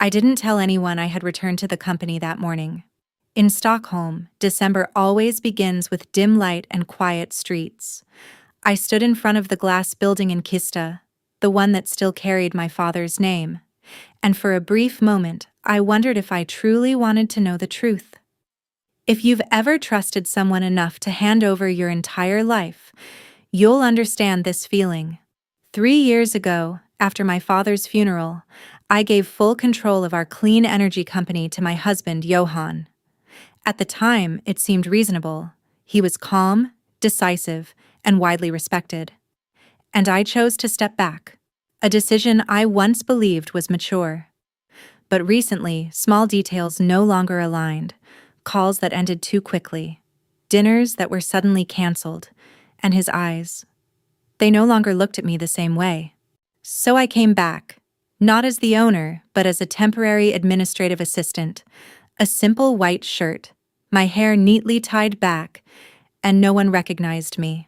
I didn't tell anyone I had returned to the company that morning. In Stockholm, December always begins with dim light and quiet streets. I stood in front of the glass building in Kista, the one that still carried my father's name, and for a brief moment, I wondered if I truly wanted to know the truth. If you've ever trusted someone enough to hand over your entire life, you'll understand this feeling. 3 years ago, after my father's funeral, I gave full control of our clean energy company to my husband, Johan. At the time, it seemed reasonable. He was calm, decisive, and widely respected. And I chose to step back, a decision I once believed was mature. But recently, small details no longer aligned, calls that ended too quickly, dinners that were suddenly canceled, and his eyes. They no longer looked at me the same way. So I came back, not as the owner, but as a temporary administrative assistant, a simple white shirt, my hair neatly tied back, and no one recognized me.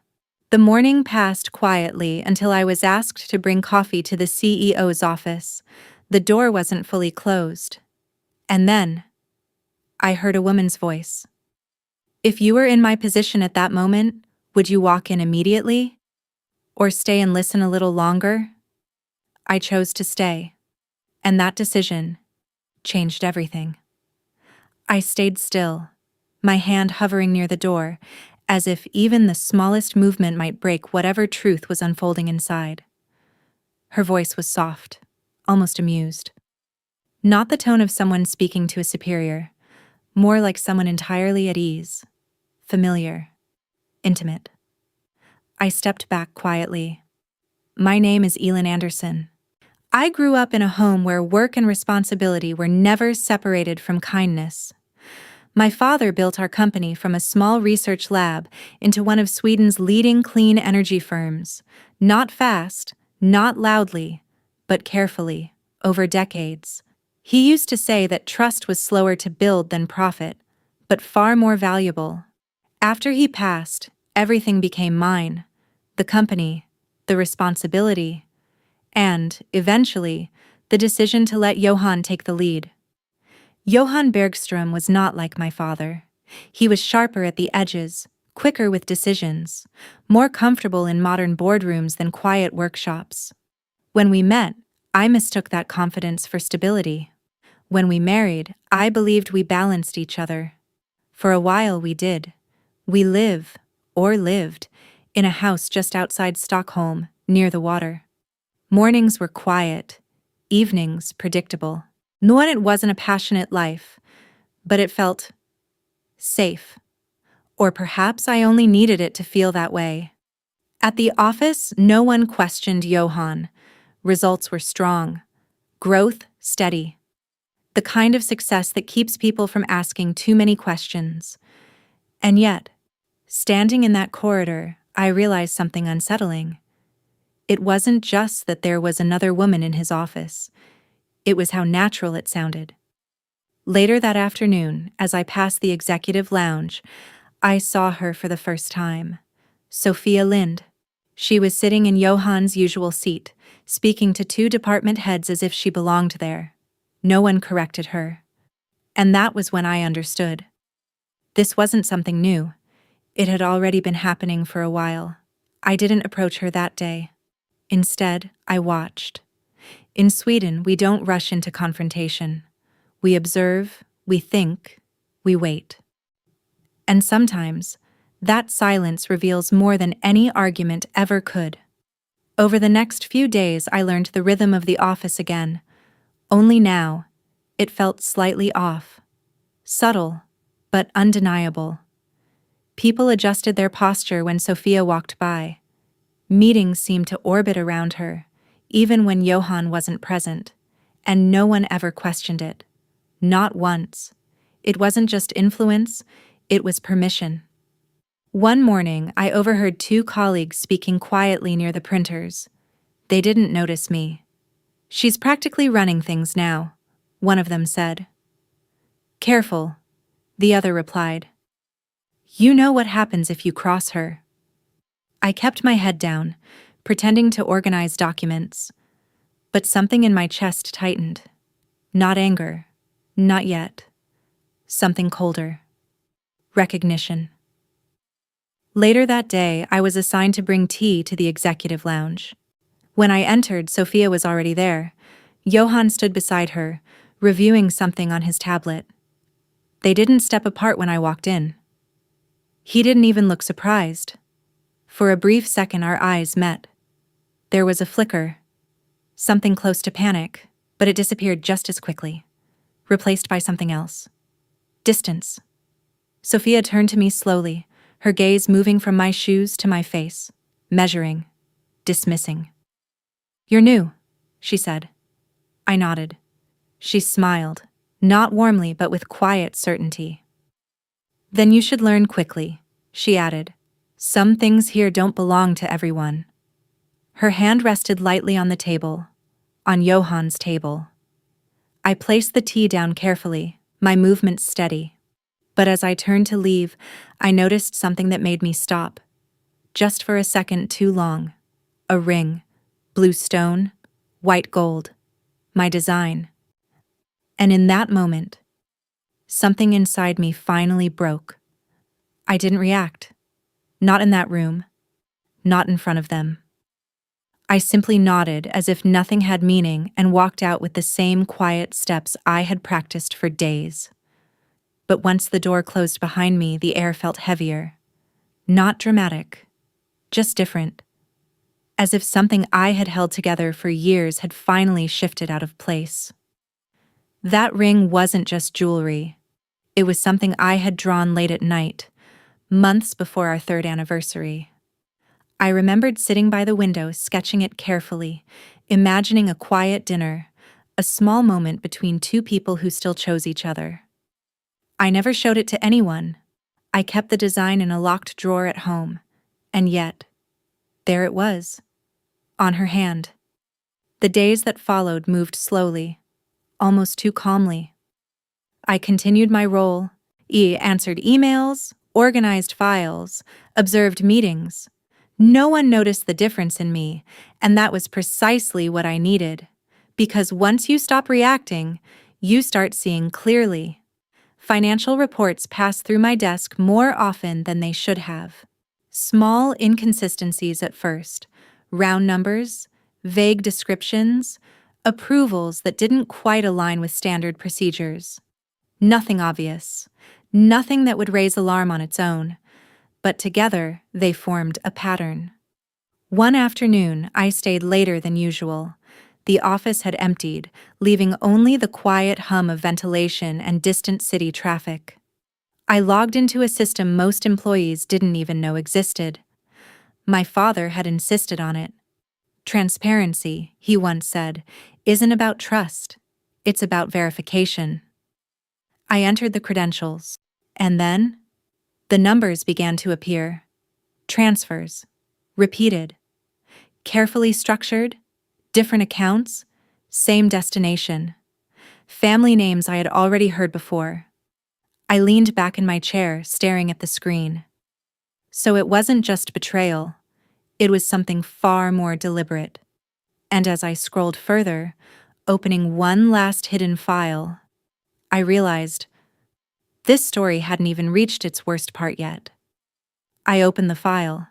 The morning passed quietly until I was asked to bring coffee to the CEO's office. The door wasn't fully closed. And then, I heard a woman's voice. If you were in my position at that moment, would you walk in immediately? Or stay and listen a little longer? I chose to stay. And that decision changed everything. I stayed still, my hand hovering near the door, as if even the smallest movement might break whatever truth was unfolding inside. Her voice was soft, almost amused. Not the tone of someone speaking to a superior, more like someone entirely at ease, familiar, intimate. I stepped back quietly. My name is Elin Anderson. I grew up in a home where work and responsibility were never separated from kindness. My father built our company from a small research lab into one of Sweden's leading clean energy firms, not fast, not loudly, but carefully, over decades. He used to say that trust was slower to build than profit, but far more valuable. After he passed, everything became mine: the company, the responsibility, and, eventually, the decision to let Johan take the lead. Johan Bergström was not like my father. He was sharper at the edges, quicker with decisions, more comfortable in modern boardrooms than quiet workshops. When we met, I mistook that confidence for stability. When we married, I believed we balanced each other. For a while we did. We lived, in a house just outside Stockholm, near the water. Mornings were quiet, evenings predictable. No, it wasn't a passionate life, but it felt safe. Or perhaps I only needed it to feel that way. At the office, no one questioned Johan. Results were strong. Growth steady. The kind of success that keeps people from asking too many questions. And yet, standing in that corridor, I realized something unsettling. It wasn't just that there was another woman in his office. It was how natural it sounded. Later that afternoon, as I passed the executive lounge, I saw her for the first time. Sophia Lind. She was sitting in Johan's usual seat, speaking to two department heads as if she belonged there. No one corrected her. And that was when I understood. This wasn't something new. It had already been happening for a while. I didn't approach her that day. Instead, I watched. In Sweden, we don't rush into confrontation. We observe, we think, we wait. And sometimes, that silence reveals more than any argument ever could. Over the next few days, I learned the rhythm of the office again. Only now, it felt slightly off. Subtle, but undeniable. People adjusted their posture when Sophia walked by. Meetings seemed to orbit around her, even when Johan wasn't present, and no one ever questioned it. Not once. It wasn't just influence, it was permission. One morning, I overheard two colleagues speaking quietly near the printers. They didn't notice me. "She's practically running things now," one of them said. "Careful," the other replied. "You know what happens if you cross her." I kept my head down, pretending to organize documents. But something in my chest tightened. Not anger. Not yet. Something colder. Recognition. Later that day, I was assigned to bring tea to the executive lounge. When I entered, Sophia was already there. Johann stood beside her, reviewing something on his tablet. They didn't step apart when I walked in. He didn't even look surprised. For a brief second, our eyes met. There was a flicker, something close to panic, but it disappeared just as quickly, replaced by something else. Distance. Sophia turned to me slowly, her gaze moving from my shoes to my face, measuring, dismissing. "You're new," she said. I nodded. She smiled, not warmly but with quiet certainty. "Then you should learn quickly," she added. "Some things here don't belong to everyone." Her hand rested lightly on the table, on Johann's table. I placed the tea down carefully, my movements steady. But as I turned to leave, I noticed something that made me stop. Just for a second too long. A ring, blue stone, white gold, my design. And in that moment, something inside me finally broke. I didn't react. Not in that room. Not in front of them. I simply nodded as if nothing had meaning and walked out with the same quiet steps I had practiced for days. But once the door closed behind me, the air felt heavier. Not dramatic, just different. As if something I had held together for years had finally shifted out of place. That ring wasn't just jewelry. It was something I had drawn late at night, months before our 3rd anniversary. I remembered sitting by the window, sketching it carefully, imagining a quiet dinner, a small moment between two people who still chose each other. I never showed it to anyone. I kept the design in a locked drawer at home, and yet, there it was, on her hand. The days that followed moved slowly, almost too calmly. I continued my role, answered emails, organized files, observed meetings. No one noticed the difference in me, and that was precisely what I needed. Because once you stop reacting, you start seeing clearly. Financial reports pass through my desk more often than they should have. Small inconsistencies at first, round numbers, vague descriptions, approvals that didn't quite align with standard procedures. Nothing obvious, nothing that would raise alarm on its own, but together they formed a pattern. One afternoon, I stayed later than usual. The office had emptied, leaving only the quiet hum of ventilation and distant city traffic. I logged into a system most employees didn't even know existed. My father had insisted on it. Transparency, he once said, isn't about trust. It's about verification. I entered the credentials, and then the numbers began to appear. Transfers. Repeated. Carefully structured. Different accounts. Same destination. Family names I had already heard before. I leaned back in my chair, staring at the screen. So it wasn't just betrayal. It was something far more deliberate. And as I scrolled further, opening one last hidden file, I realized this story hadn't even reached its worst part yet. I opened the file.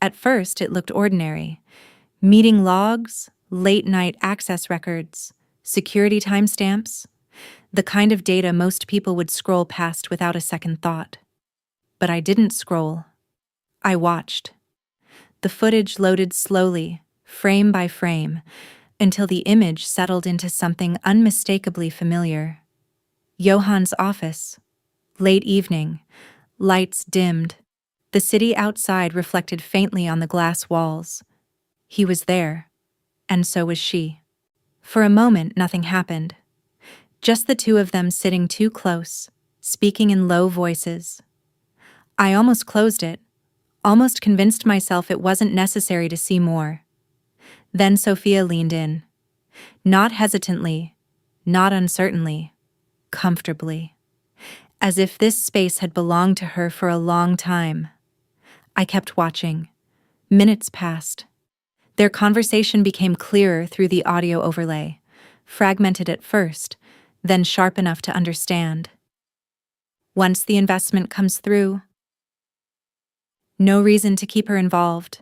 At first, it looked ordinary. Meeting logs, late-night access records, security timestamps, the kind of data most people would scroll past without a second thought. But I didn't scroll. I watched. The footage loaded slowly, frame by frame, until the image settled into something unmistakably familiar. Johann's office. Late evening. Lights dimmed. The city outside reflected faintly on the glass walls. He was there, and so was she. For a moment, nothing happened. Just the two of them sitting too close, speaking in low voices. I almost closed it, almost convinced myself it wasn't necessary to see more. Then Sophia leaned in. Not hesitantly, not uncertainly, comfortably. As if this space had belonged to her for a long time. I kept watching. Minutes passed. Their conversation became clearer through the audio overlay. fragmented at first, then sharp enough to understand. Once the investment comes through, no reason to keep her involved.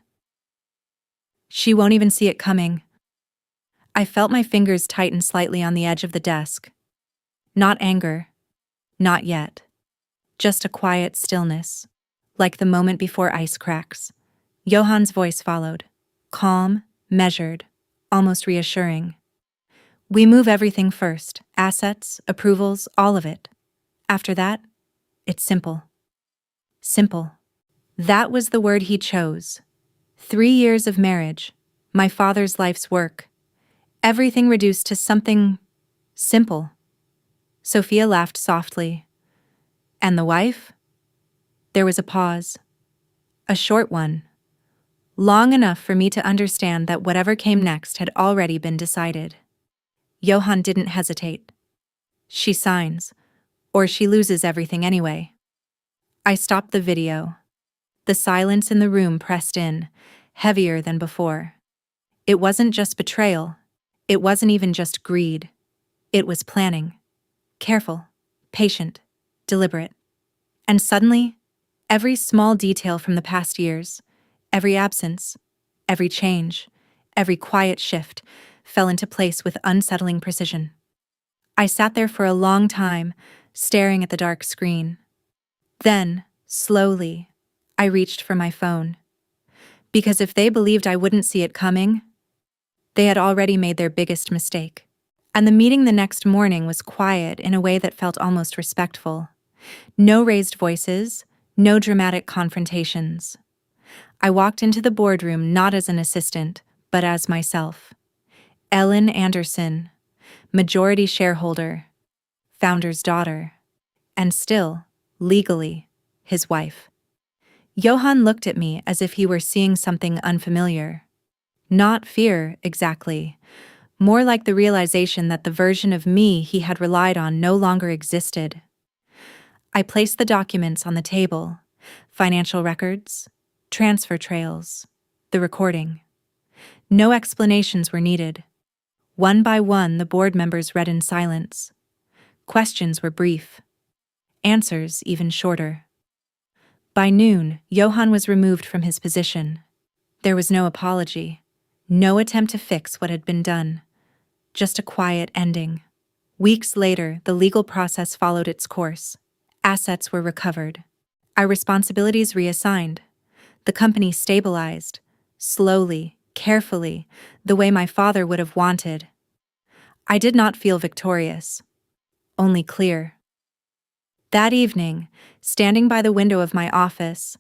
She won't even see it coming. I felt my fingers tighten slightly on the edge of the desk. Not anger. Not yet. Just a quiet stillness, like the moment before ice cracks. Johan's voice followed. Calm, measured, almost reassuring. We move everything first. Assets, approvals, all of it. After that, it's simple. Simple. That was the word he chose. 3 years of marriage, my father's life's work. Everything reduced to something simple. Sophia laughed softly. And the wife? There was a pause. A short one. Long enough for me to understand that whatever came next had already been decided. Johan didn't hesitate. She signs, or she loses everything anyway. I stopped the video. The silence in the room pressed in, heavier than before. It wasn't just betrayal. It wasn't even just greed. It was planning. Careful, patient, deliberate. And suddenly, every small detail from the past years, every absence, every change, every quiet shift, fell into place with unsettling precision. I sat there for a long time, staring at the dark screen. Then, slowly, I reached for my phone. Because if they believed I wouldn't see it coming, they had already made their biggest mistake. And the meeting the next morning was quiet in a way that felt almost respectful. No raised voices, no dramatic confrontations. I walked into the boardroom not as an assistant, but as myself. Ellen Anderson, majority shareholder, founder's daughter, and still, legally, his wife. Johan looked at me as if he were seeing something unfamiliar. Not fear, exactly. More like the realization that the version of me he had relied on no longer existed. I placed the documents on the table. Financial records, transfer trails, the recording. No explanations were needed. One by one, the board members read in silence. Questions were brief. Answers even shorter. By noon, Johan was removed from his position. There was no apology. No attempt to fix what had been done. Just a quiet ending. Weeks later, the legal process followed its course. Assets were recovered. Our responsibilities reassigned. The company stabilized. Slowly, carefully, the way my father would have wanted. I did not feel victorious. Only clear. That evening, standing by the window of my office,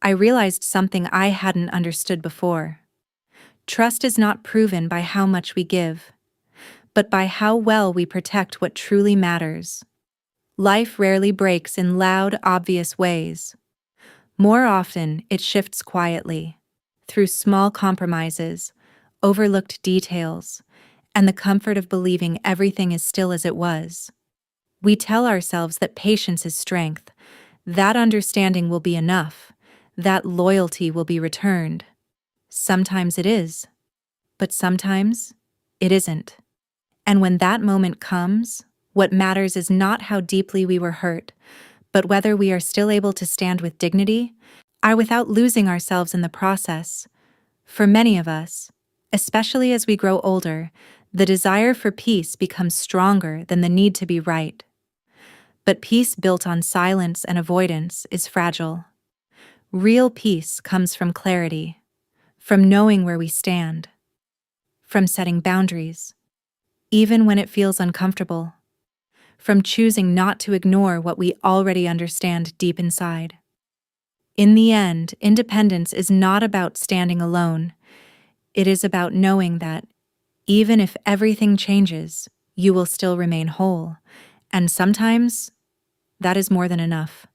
I realized something I hadn't understood before. Trust is not proven by how much we give, but by how well we protect what truly matters. Life rarely breaks in loud, obvious ways. More often, it shifts quietly, through small compromises, overlooked details, and the comfort of believing everything is still as it was. We tell ourselves that patience is strength, that understanding will be enough, that loyalty will be returned. Sometimes it is, but sometimes it isn't. And when that moment comes, what matters is not how deeply we were hurt, but whether we are still able to stand with dignity, without losing ourselves in the process. For many of us, especially as we grow older, the desire for peace becomes stronger than the need to be right. But peace built on silence and avoidance is fragile. Real peace comes from clarity, from knowing where we stand, from setting boundaries, even when it feels uncomfortable, from choosing not to ignore what we already understand deep inside. In the end, independence is not about standing alone. It is about knowing that, even if everything changes, you will still remain whole, and sometimes that is more than enough.